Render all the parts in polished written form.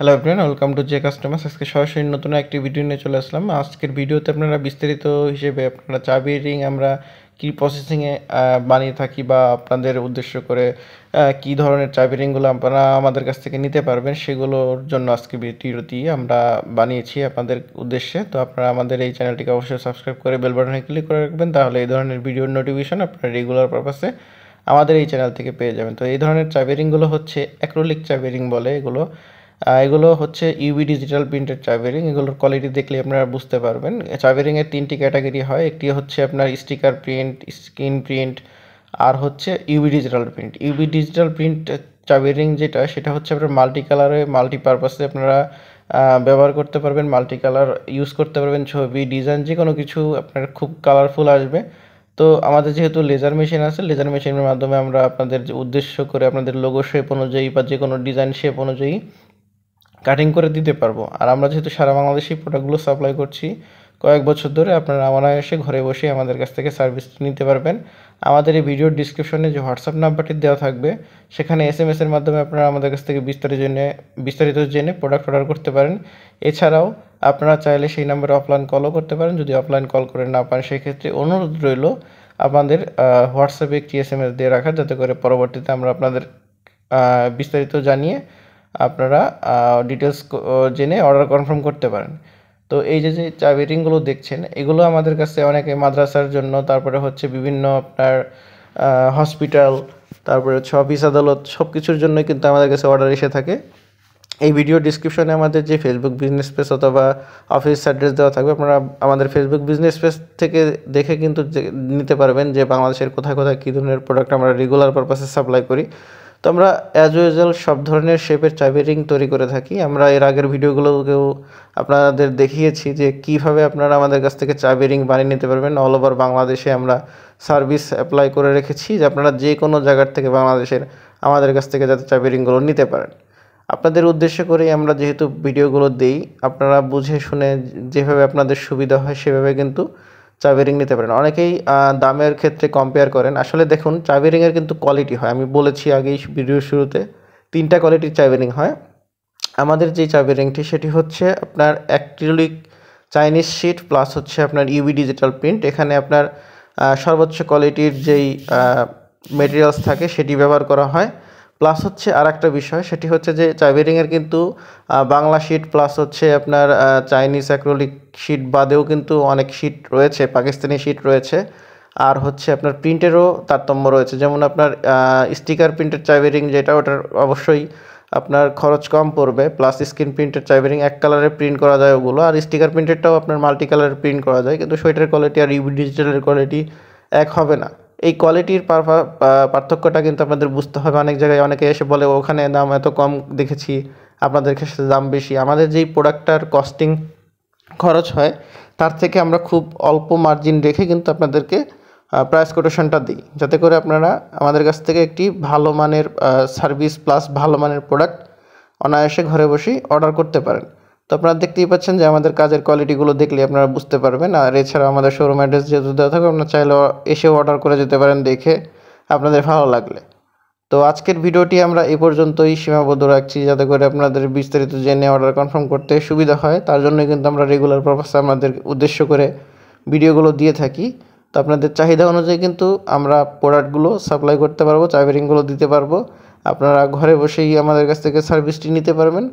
Hello everyone, welcome to J customers. আজকে সরাসরি নতুন একটি ভিডিও নিয়ে চলে আসলাম। আজকের ভিডিওতে আপনারা বিস্তারিত হিসেবে আপনারা চাবি রিং আমরা কী প্রসেসিংয়ে বানিয়ে থাকি বা আপনাদের উদ্দেশ্য করে কী ধরনের চাবি রিংগুলো আপনারা আমাদের কাছ থেকে নিতে পারবেন সেগুলোর জন্য আজকে ভিডিওটি আমরা বানিয়েছি আপনাদের উদ্দেশ্যে। তো আপনারা আমাদের এই চ্যানেলটিকে অবশ্যই সাবস্ক্রাইব করে বেল বাটনে ক্লিক করে রাখবেন, তাহলে এই ধরনের ভিডিওর নোটিফিকেশন আপনারা রেগুলার পারপাসে আমাদের এই চ্যানেল থেকে পেয়ে যাবেন। তো এই ধরনের চাবি রিংগুলো হচ্ছে অ্যাক্রিলিক চাবি রিং বলে এগুলো। এগুলো হচ্ছে ইউভি ডিজিটাল প্রিন্টেড চাবি রিং। এগুলোর কোয়ালিটি দেখলে আপনারা বুঝতে পারবেন। চাবি রিংয়ের 3টি ক্যাটাগরি হয়। একটি হচ্ছে আপনার স্টিকার প্রিন্ট, স্ক্রিন প্রিন্ট, আর হচ্ছে UV digital print. UV digital print চাবি রিং যেটা, সেটা হচ্ছে আপনার মাল্টি কালারে মাল্টিপারপাসে আপনারা ব্যবহার করতে পারবেন, মাল্টি কালার ইউজ করতে পারবেন, ছবি ডিজাইন যে কোনো কিছু আপনার খুব কালারফুল আসবে। তো আমাদের যেহেতু লেজার মেশিন আছে, লেজার মেশিনের মাধ্যমে আমরা আপনাদের যে উদ্দেশ্য করে আপনাদের লোগো শেপ অনুযায়ী বা যে কোনো ডিজাইন শেপ অনুযায়ী কাটিং করে দিতে পারবো। আর আমরা যেহেতু সারা বাংলাদেশে প্রোডাক্টগুলো সাপ্লাই করছি কয়েক বছর ধরে, আপনারা অনায়াসে ঘরে বসে আমাদের কাছ থেকে সার্ভিস নিতে পারবেন। আমাদের এই ভিডিওর ডিসক্রিপশনে যে হোয়াটসঅ্যাপ নাম্বারটি দেওয়া থাকবে, সেখানে SMS এর মাধ্যমে আপনারা আমাদের কাছ থেকে বিস্তারিত জেনে প্রোডাক্ট অর্ডার করতে পারেন। এছাড়াও আপনারা চাইলে সেই নাম্বারে অফলাইন কলও করতে পারেন। যদি অফলাইন কল করে না পান, সেক্ষেত্রে অনুরোধ রইল আমাদের হোয়াটসঅ্যাপে একটি SMS দিয়ে রাখার, যাতে করে পরবর্তীতে আমরা আপনাদের বিস্তারিত জানিয়ে আপনারা ডিটেলস জেনে অর্ডার কনফার্ম করতে পারেন। তো এই যে চাবি রিংগুলো দেখছেন, এগুলো আমাদের কাছে অনেকে মাদ্রাসার জন্য, তারপরে হচ্ছে বিভিন্ন আপনার হসপিটাল, তারপরে হচ্ছে অফিস আদালত, সব কিছুর জন্যই কিন্তু আমাদের কাছে অর্ডার এসে থাকে। এই ভিডিও ডিসক্রিপশনে আমাদের যে ফেসবুক বিজনেস পেজ অথবা অফিস অ্যাড্রেস দেওয়া থাকবে, আপনারা আমাদের ফেসবুক বিজনেস পেজ থেকে দেখে কিন্তু নিতে পারবেন যে বাংলাদেশের কোথায় কোথায় কী ধরনের প্রোডাক্ট আমরা রেগুলার পারপাসে সাপ্লাই করি। তো আমরা অ্যাজ ইউজুয়াল সব ধরনের শেপের চাবি রিং তৈরি করে থাকি। আমরা এর আগের ভিডিওগুলোকেও আপনাদের দেখিয়েছি যে কীভাবে আপনারা আমাদের কাছ থেকে চাবি রিং বানিয়ে নিতে পারবেন। অল ওভার বাংলাদেশে আমরা সার্ভিস অ্যাপ্লাই করে রেখেছি, যে আপনারা যে কোনো জায়গার থেকে বাংলাদেশের আমাদের কাছ থেকে যাতে চাবি রিংগুলো নিতে পারেন। আপনাদের উদ্দেশ্য করেই আমরা যেহেতু ভিডিওগুলো দেই, আপনারা বুঝে শুনে যেভাবে আপনাদের সুবিধা হয় সেভাবে কিন্তু চাবি রিং নিতে পারেন। অনেকেই দামের ক্ষেত্রে কম্পেয়ার করেন। আসলে দেখুন, চাবি রিংয়ের কিন্তু কোয়ালিটি হয়। আমি বলেছি আগেই ভিডিওর শুরুতে 3টা কোয়ালিটির চাবি রিং হয়। আমাদের যে চাবি রিংটি সেটি হচ্ছে আপনার অ্যাক্রিলিক চাইনিজ শিট প্লাস হচ্ছে আপনার ইউভি ডিজিটাল প্রিন্ট। এখানে আপনার সর্বোচ্চ কোয়ালিটির যেই মেটেরিয়ালস থাকে সেটি ব্যবহার করা হয়। প্লাস হচ্ছে আর একটা বিষয়, সেটি হচ্ছে যে চাবি রিংয়ের কিন্তু বাংলা শিট প্লাস হচ্ছে আপনার চাইনিজ অ্যাক্রিলিক শিট বাদেও কিন্তু অনেক শিট রয়েছে, পাকিস্তানি শিট রয়েছে, আর হচ্ছে আপনার প্রিন্টেরও তারতম্য রয়েছে। যেমন আপনার স্টিকার প্রিন্টের চাবি রিং যেটা, ওটার অবশ্যই আপনার খরচ কম পড়বে। প্লাস স্ক্রিন প্রিন্টের চাবি রিং এক কালারে প্রিন্ট করা যায় ওগুলো, আর স্টিকার প্রিন্টেরটাও আপনার মাল্টি কালারে প্রিন্ট করা যায়, কিন্তু সেটার কোয়ালিটি আর ইউভি ডিজিটালের কোয়ালিটি এক হবে না। এই কোয়ালিটির পার্থক্যটা কিন্তু আপনাদের বুঝতে হবে। অনেক জায়গায় অনেকে এসে বলে ওখানে দাম এত কম দেখেছি, আপনাদের কাছে দাম বেশি। আমাদের যেই প্রোডাক্টটার কস্টিং খরচ হয় তার থেকে আমরা খুব অল্প মার্জিন রেখে কিন্তু আপনাদেরকে প্রাইস কোটেশনটা দিই, যাতে করে আপনারা আমাদের কাছ থেকে একটি ভালো মানের সার্ভিস প্লাস ভালো মানের প্রোডাক্ট অনায়াসে ঘরে বসেই অর্ডার করতে পারেন। তো আপনারা দেখতেই পাচ্ছেন যে আমাদের কাজের কোয়ালিটিগুলো দেখলে আপনারা বুঝতে পারবেন। আর এছাড়াও আমাদের শোরুম অ্যাড্রেস যেহেতু দেওয়া থাকবে, আপনারা চাইলে এসেও অর্ডার করে যেতে পারেন দেখে আপনাদের ভালো লাগলে। তো আজকের ভিডিওটি আমরা এই পর্যন্তই সীমাবদ্ধ রাখছি, যাতে করে আপনাদের বিস্তারিত জেনে অর্ডার কনফার্ম করতে সুবিধা হয়। তার জন্যই কিন্তু আমরা রেগুলার পারপাসে আমাদের উদ্দেশ্য করে ভিডিওগুলো দিয়ে থাকি। তো আপনাদের চাহিদা অনুযায়ী কিন্তু আমরা প্রোডাক্টগুলো সাপ্লাই করতে পারবো, চাবি রিংগুলো দিতে পারবো। আপনারা ঘরে বসেই আমাদের কাছ থেকে সার্ভিসটি নিতে পারবেন।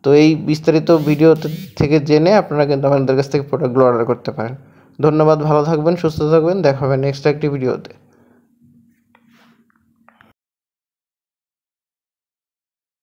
তো এই বিস্তারিত ভিডিও থেকে জেনে আপনারা কিন্তু আমাদের কাছ থেকে প্রোডাক্টগুলো অর্ডার করতে পারেন। ধন্যবাদ, ভালো থাকবেন, সুস্থ থাকবেন, দেখা হবে নেক্সট একটি ভিডিওতে।